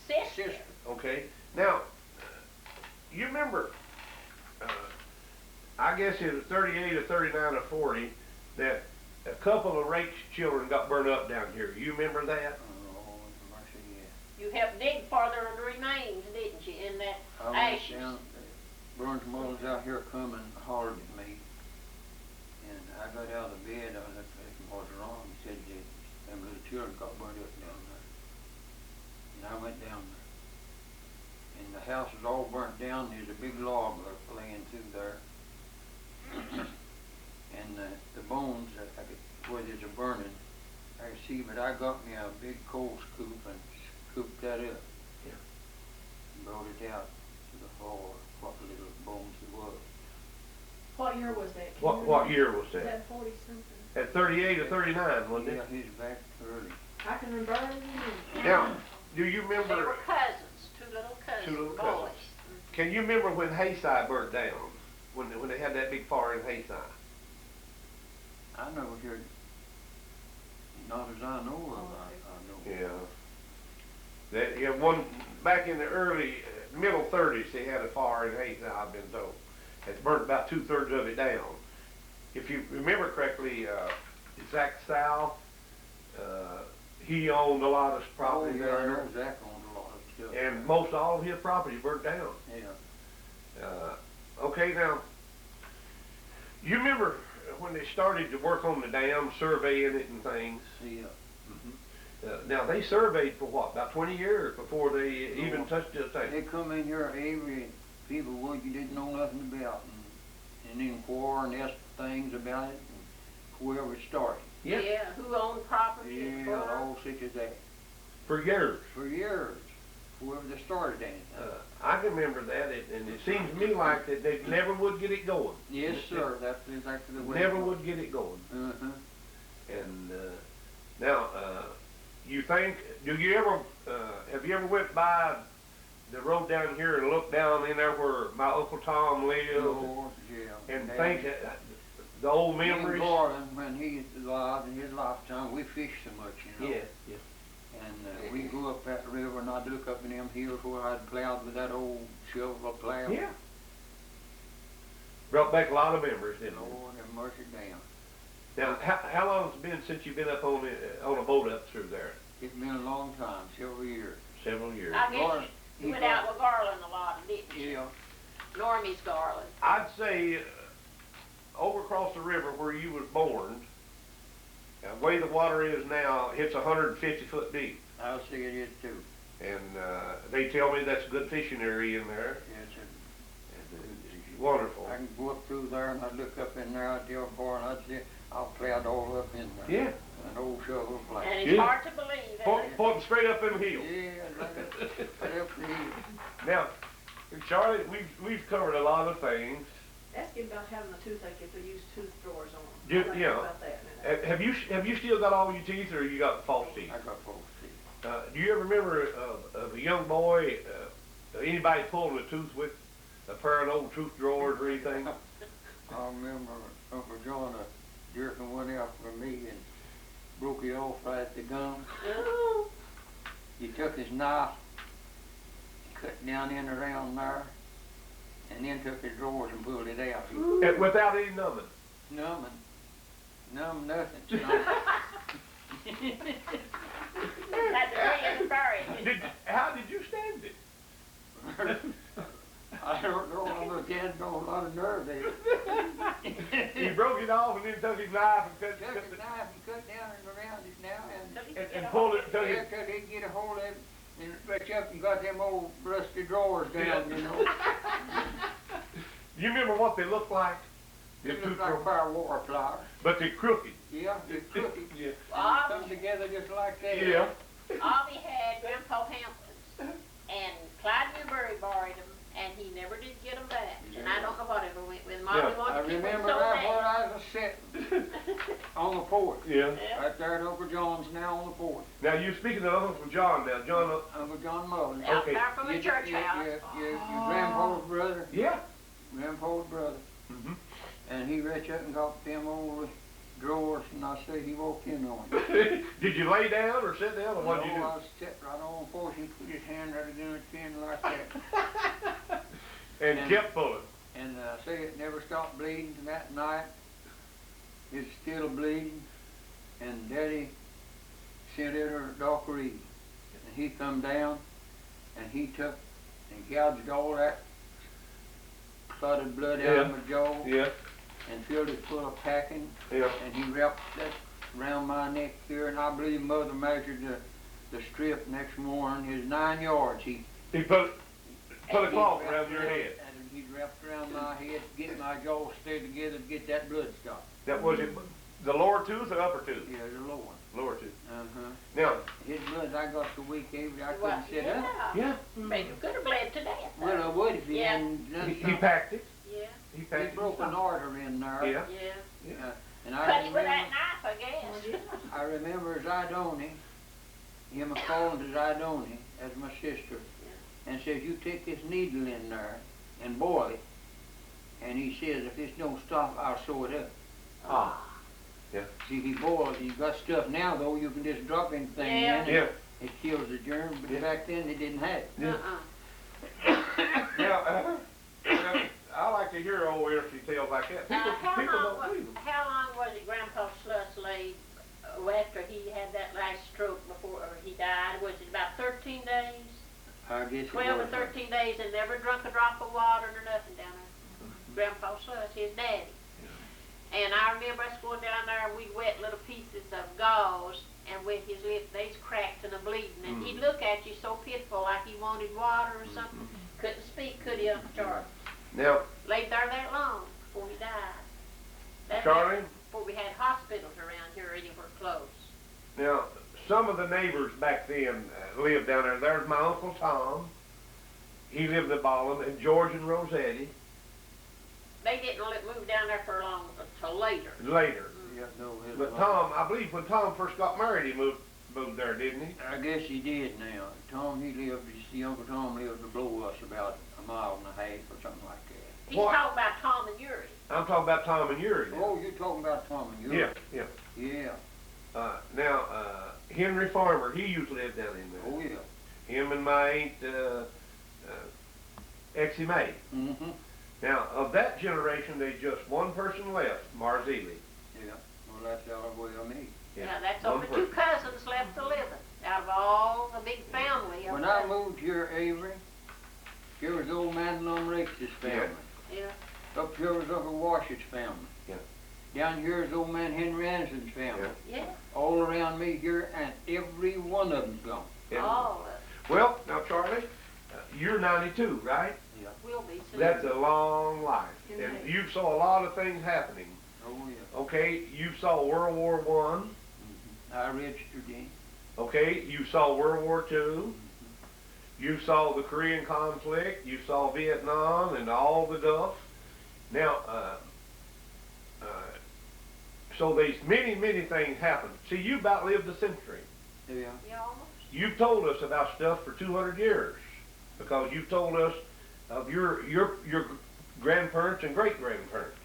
sister. sister. Okay. Now, you remember, I guess it was 38 or 39 or 40, that a couple of Rake's children got burned up down here. You remember that? Oh, mercy, yeah. You helped dig farther of the remains, didn't you, in that I went ashes? down, Burns Mullins out here come and hollered at me. And I got out of bed, I looked at him, what's wrong? He said, them little children got burned up down there. And I went down there. And the house was all burnt down, there's a big log laying through there. And the bones, where there's a burning, I could see, but I got me a big coal scoop and scooped that up. Yeah. And brought it out to the floor, what little bones there was. What year was that? What year was Was that? that 40 something? At 38 or 39, wasn't Yeah, it? he's back early. I can remember it. Now, do you They remember, were cousins, 2 little cousins, Two little boys. cousins. can you remember when Hayside burnt down? When they had that big fire in Hayside? I never heard, not as I know of, I know. Yeah. Back in the early, middle 30s, they had a fire in Hayside, I've been told. It burnt about 2/3 of it down. If you remember correctly, Zach Sal, he owned a lot of property Oh, yeah, I there. know Zach owned a lot of stuff. And most all of his property burnt down. Yeah. Okay, now, you remember when they started to work on the dam, surveying it and things? Yeah. Now, they surveyed for what, about 20 years before they even touched the thing? They come in here, every people what you didn't know nothing about, and inquire and ask things about it, and whoever it started. Yeah. Yeah, who owned property Yeah, for? all such as that. For years. For years, whoever they started anything. I can remember that, and it seems to me like that they never would get it going. Yes, sir, that's exactly the way. Never would get it going. Uh-huh. And now, you think, have you ever went by the road down here and looked down in there where my Uncle Tom lived? Lord, yeah. And think the old Me and memories? Garland, when he was alive in his lifetime, we fished so much, you know. Yeah. And we'd go up that river and I'd look up in them hills where I'd plowed with that old shovel plow. Yeah. Brought back a lot of memories, didn't it? Lord have mercy down. Now, how long has it been since you've been up on a boat up through there? It's been a long time, several years. Several years. I guess Garland, you went out with Garland a lot, didn't you? Yeah. Normie's Garland. I'd say over across the river where you was born, the way the water is now, it's 150 foot deep. I'll see it is too. And they tell me that's a good fishing area in there. Yes, And it's wonderful. I can go up through there and I'd look up in there, I'd tell Garland, I'd say, I'll plow it all up in there. Yeah. An old shovel plow. And it's Yeah. hard to believe, isn't it? Pointing straight up in the hill. Yeah, right up the hill. Now, Charlie, we've covered a lot of things. Ask him about having a toothache if they use tooth drawers on them. You- I'd like to yeah. know about that in a minute. Have you still got all your teeth, or you got false teeth? I got false teeth. Do you ever remember of a young boy, anybody pulling a tooth with a pair of old tooth drawers or anything? I remember Uncle John jerking one out for me and broke it off right at the gum. Ooh. He took his knife, cut down in around there, and then took his drawers and pulled it out. Without any numbing? Numb nothing. Had to bring it buried. How did you stand it? I don't know, I'm a kid, got a lot of nerve there. He broke it off and then took his knife and Took his knife and cut down and around it now and pulled it. Took yeah, it. till he get a hold of it and reach up and got them old rusty drawers down, you know. You remember what they looked like? They The look tooth like drawers. fire water pliers. But they're crooked. Yeah, they're crooked. Yeah. They come together just like that. Yeah. Ollie had Grandpa Hampton's, and Clyde Newberry borrowed them, and he never did get them back. And I don't know whatever went with Mommy Yeah. wanted I to keep them remember so right where bad. I was sitting on the porch. Yeah. Yeah. Right there at Uncle John's now on the porch. Now you're speaking of Uncle John now. John. Uncle John Mullins. Out Okay. there from the church house. Your grandpa's brother. Yeah. Grandpa's brother. Mm-hmm. And he reached up and got them old drawers, and I say he walked in on it. Did you lay down or sit down, or what did you do? I was sitting right on the porch, he put his hand right against the chin like that. And kept pulling. And I say it never stopped bleeding that night. It's still bleeding. And Daddy sent it to Doc Reed. And he come down, and he took and gouged all that clotted blood out of my jaw. Yeah. And filled it full of packing, Yeah. and he wrapped that around my neck here, and I believe Mother measured the strip next morning. It was 9 yards. He He put a he cloth wrapped around your head. And he wrapped around my head to get my jaw stayed together to get that blood stopped. That was it. The lower tooth or upper tooth? Yeah, the lower one. Lower tooth. Uh-huh. Now. His blood, I got so weak, Avery, I Well, couldn't sit up. yeah. Yeah. Maybe you could have bled to death. Well, I would if he Yeah. hadn't done He something. packed it. Yeah. He He packed broke it. an artery in there. Yeah. Yeah. And I Cut it with remember, that knife, I guess. I remember Zidoni, him calling to Zidoni as my sister, and says, you take this needle in there and boil it, and he says, if this don't stop, I'll sew it up. Ah. Yeah. See, he boils, he's got stuff now, though, you can just drop anything Yeah. in, Yeah. and it kills the germ, but Yeah. back then they didn't have it. Yeah. Uh-uh. Now, I like to hear old interesting tales like that. Now, People don't believe them. how long was it Grandpa Sluss laid after he had that last stroke before he died? Was it about 13 days? I guess 12 or it was. 13 days and never drunk a drop of water or nothing down there. Grandpa Sluss, his daddy. And I remember us going down there and we wet little pieces of gauze and with his lips, they's cracked and a bleeding. And he'd look at you so pitiful like he wanted water or something. Couldn't speak, could he, Uncle Charlie? Now, Laid there that long before he died. That Charlie? before we had hospitals around here anywhere close. Now, some of the neighbors back then lived down there. There's my Uncle Tom. He lived in Ballin, and George and Rosetti They didn't move down there for long until later. later. Yeah, no, it But was- Tom, I believe when Tom first got married, he moved there, didn't he? I guess he did now. Tom, he lived, you see, Uncle Tom lived below us about a mile and a half or something like that. He's What? talking about Tom and Yuri. I'm talking about Tom and Yuri. now. Oh, you're talking about Tom and you? Yeah, yeah. Yeah. Now, Henry Farmer, he used to live down in there. Oh, yeah. Him and my aunt, Exie May. Mm-hmm. Now, of that generation, there's just one person left, Marzili. Yeah. Well, that's out of way of me. Yeah, that's one only two person. cousins left to live out of all the big family. When I moved here, Avery, here was old man Lumrake's family. Yeah. Up here was Uncle Washett's family. Yeah. Down here is old man Henry Anderson's family. Yeah. All around me here, and every one of them's gone. Yeah. All of it. Well, now, Charlie, you're 92, right? Will be soon. That's a long life. And Indeed. you saw a lot of things happening. Oh, yeah. Okay, you saw World War One. I registered in. Okay, you saw World War II. You saw the Korean conflict, you saw Vietnam and all the Gulf. Now, so there's many, many things happened. See, you about lived a century. Yeah. Yeah, almost. You've told us about stuff for 200 years because you've told us of your grandparents and great-grandparents.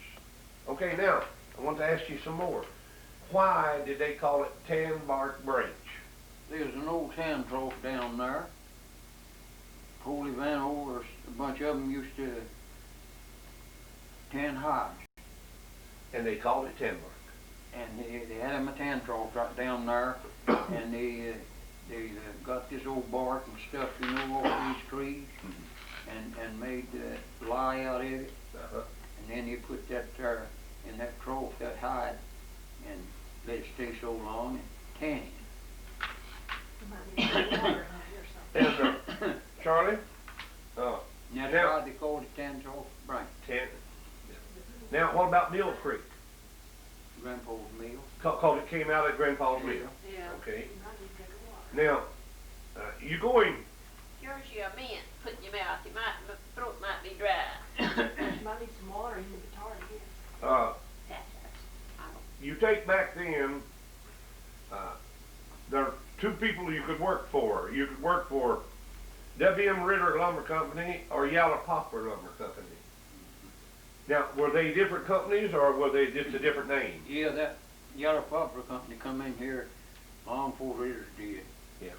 Okay, now, I want to ask you some more. Why did they call it Tanbark Branch? There's an old tan trough down there. Holy Vanover, a bunch of them used to tan hides. And they called it Tanbark. And they had them a tan trough right down there. And they got this old bark and stuff, you know, off these trees. And made lye out of it. And then you put that there in that trough, that hide, and let it stay so long and tan it. And Charlie? And that's Now- why they called it tan trough branch. Now, what about Mill Creek? Grandpa's meal. Cause it came out of Grandpa's mill. Yeah. Okay. Now, you going? Here's your mint, put in your mouth. Your throat might be dry. You might need some water, you can get tired again. You take back then. There are two people you could work for. You could work for W.M. Ritter Lumber Company or Poplar Lumber Company. Now, were they different companies or were they just a different name? Yeah, that Yellow Poplar company come in here long before Ritter did. Yeah.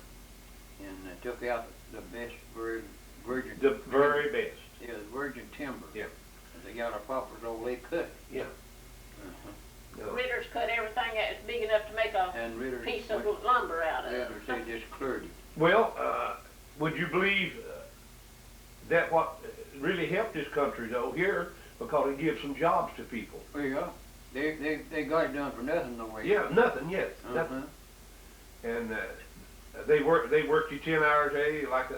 And took out the best virgin. The very best. Yeah, the virgin timber. Yeah. The Yellow Poplars, all they cut. Yeah. No. Ritters cut everything that was big enough to make a And Ritter, piece of lumber out of it. Ritter, they just cleared it. Well, would you believe that what really helped this country though here because it gives some jobs to people? Well, yeah, they got it done for nothing no way. Yeah, nothing. Yes, nothing. And they worked you 10 hours a day like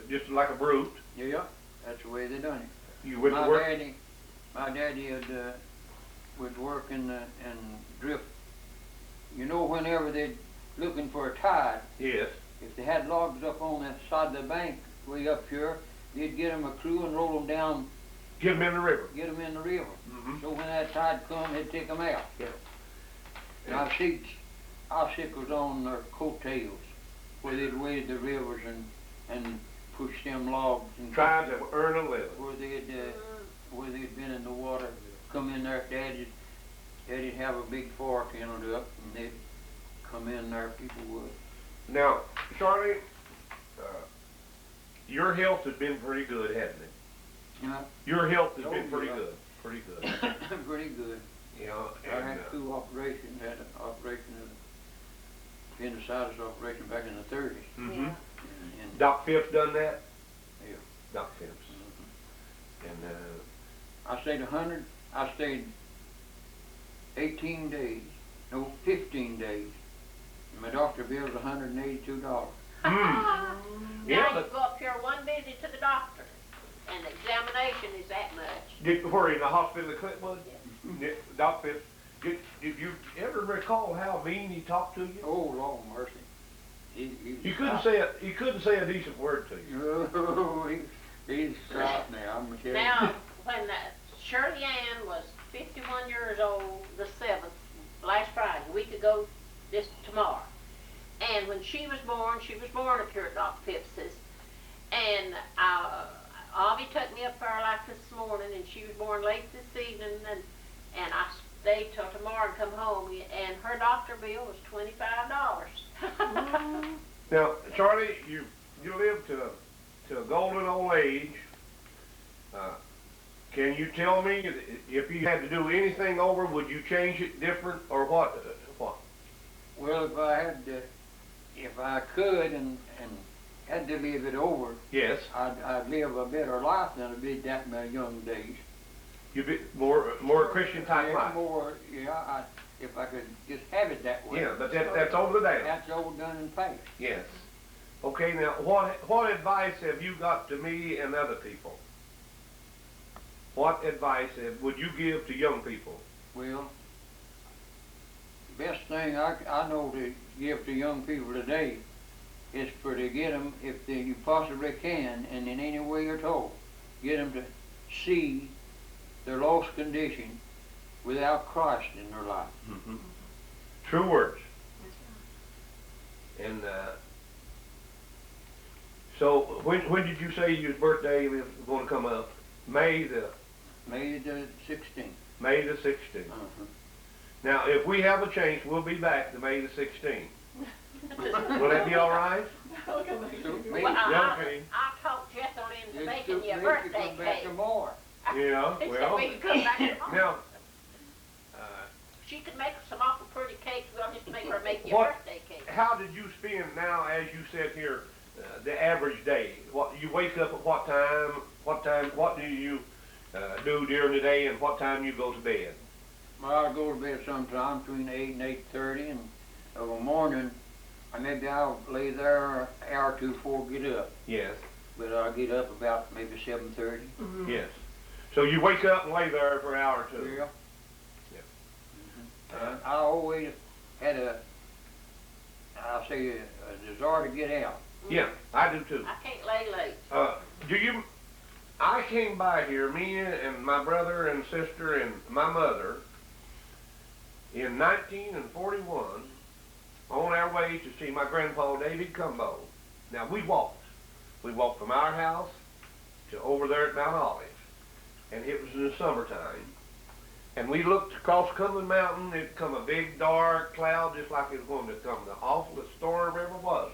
just like a brute. Yeah, that's the way they done it. You went to work. My daddy would work and drift. You know, whenever they'd looking for a tide, Yes. if they had logs up on that side of the bank way up here, they'd get them a crew and roll them down, Get them in the river. get them in the river. Mm-hmm. So when that tide come, they'd take them out. Yeah. And I've seen icicles on their coattails where they'd waded the rivers and pushed them logs and Tried to earn a living. where they'd been in the water, come in there, Daddy'd have a big fork ended up, and they'd come in there, people would. Now, Charlie, your health has been pretty good, hasn't it? Yeah, Your health has been Oh, pretty yeah. good. Pretty good. pretty good. You know, I and, had 2 operations, had an operation of appendicitis operation back in the 30s. mm-hmm. And Doc Phipps done that? Yeah. Doc Phipps. And I stayed 18 days, no, 15 days. And my doctor billed $182. Now Yeah, you but go up here one visit to the doctor, and the examination is that much. were in the hospital at Clintwood? Doc Phipps, did you ever recall how mean he talked to you? Oh, Lord mercy. He couldn't say it. He couldn't say a decent word to you. Oh, he's out now, I'm telling you. Now, when Shirley Ann was 51 years old, the 7th, last Friday, a week ago, this tomorrow. And when she was born up here at Doc Phipps's. And Avi took me up there like this morning, and she was born late this evening, and I stayed till tomorrow and come home, and her doctor bill was $25. Now, Charlie, you lived to a golden old age. Can you tell me if you had to do anything over, would you change it different or what? Well, if I could and had to live it over, Yes. I'd live a better life than I did that in my young days. You'd be more Christian type life. If I could just have it that way. Yeah, but that's over the down. That's all done and paid. Yes. Okay, now what advice have you got to me and other people? What advice would you give to young people? Well, the best thing I know to give to young people today is for to get them, if you possibly can, and in any way at all, get them to see their lost condition without Christ in their life. Mm-hmm. True words. And so when did you say your birthday was going to come up? May the 16th. May the 16th. Uh-huh. Now, if we have a change, we'll be back to May the 16th. Will that be all right? Well, Yeah, okay. I talked Jethro into making It's you a too late to birthday come back cake. tomorrow. Yeah, He said well, we could come back tomorrow. now, She could make some awful pretty cakes. We'll just make her make you a What- birthday cake. how did you spend now, as you said here, the average day? What you wake up at what time? What do you do during the day, and what time you go to bed? Well, I go to bed sometime between 8 and 8:30, and of a morning, maybe I'll lay there an hour or two before I get up. Yes, But I'll get up about maybe 7:30. yes. So you wake up and lay there for an hour or two. Yeah. Yeah. And I always had a desire to get out. Yeah, I do too. I can't lay late. I came by here, me and my brother and sister and my mother, in 1941, on our way to see my grandpa David Cumbo. Now we walked. We walked from our house to over there at Mount Olive, and it was in the summertime. And we looked across Cumberland Mountain. It'd come a big dark cloud, just like it was going to come the awfulest storm ever was.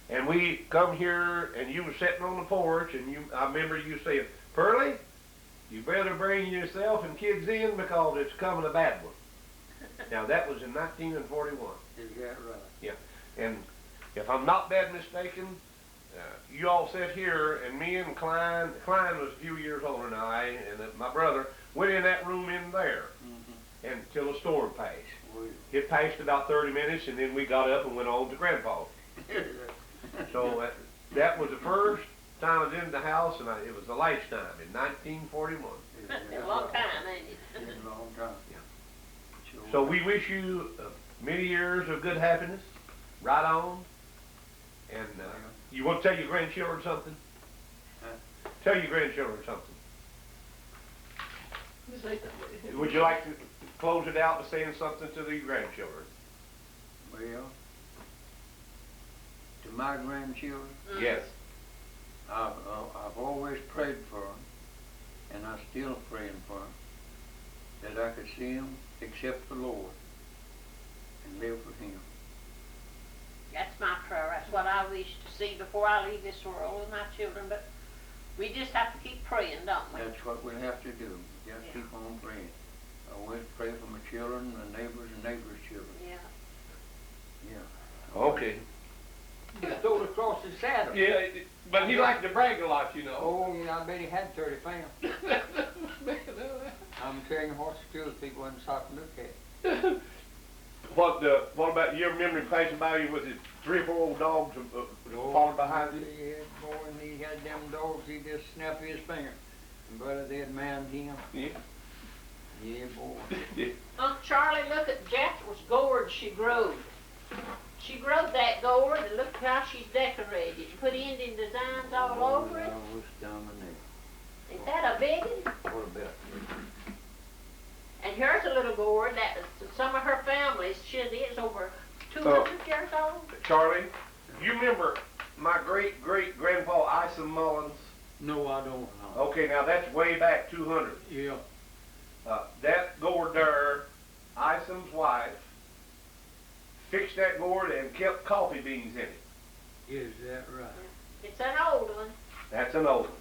And we come here, and you were sitting on the porch, and I remember you saying, "Pearlie, you better bring yourself and kids in because it's coming a bad one." Now that was in 1941. Is that right? And if I'm not bad mistaken, you all sat here, and me and Klein was a few years older than I, and my brother went in that room in there until the storm passed. Well, It passed about 30 minutes, and then we got up and went on to Grandpa's. So that was the first time I was in the house, and it was the last time in 1941. A long time, ain't it? It's a long time. Yeah. Sure. So we wish you many years of good happiness, right on. And you want to tell your grandchildren something? Tell your grandchildren something. Would you like to close it out by saying something to the grandchildren? Well, to my grandchildren, Yes. I've always prayed for them, and I'm still praying for them, that I could see them accept the Lord and live for Him. That's my prayer. That's what I wish to see before I leave this world with my children. But we just have to keep praying, don't we? That's what we'll have to do. Just Yeah. keep on praying. I always pray for my children, my neighbors, and neighbors' children. Yeah. Yeah. Okay. Just throw it across the saddle. Yeah, but he liked to brag a lot, you know. Oh, yeah, I bet he had 30 pounds. I'm telling you what, still people wasn't stopping to look at. What about, you ever remember him passing by you with his 3 or 4 old dogs falling behind you? Yeah, boy, and he had them dogs, he just snapped his finger. And brother, they'd man him. Yeah. Yeah, boy. Uncle Charlie, look at Jethro's gourd she growed. She growed that gourd, and look how she's decorated. Put Indian designs all over it. I was dominated. Ain't that a big one? What about And here's a little gourd that some of her families, she is over 200 years old. Charlie, you remember my great-great-grandpa Isom Mullins? No, I don't know. Okay, now that's way back 200. Yeah. That gourd there, Isom's wife, fixed that gourd and kept coffee beans in it. Is that right? It's an old one. That's an old one.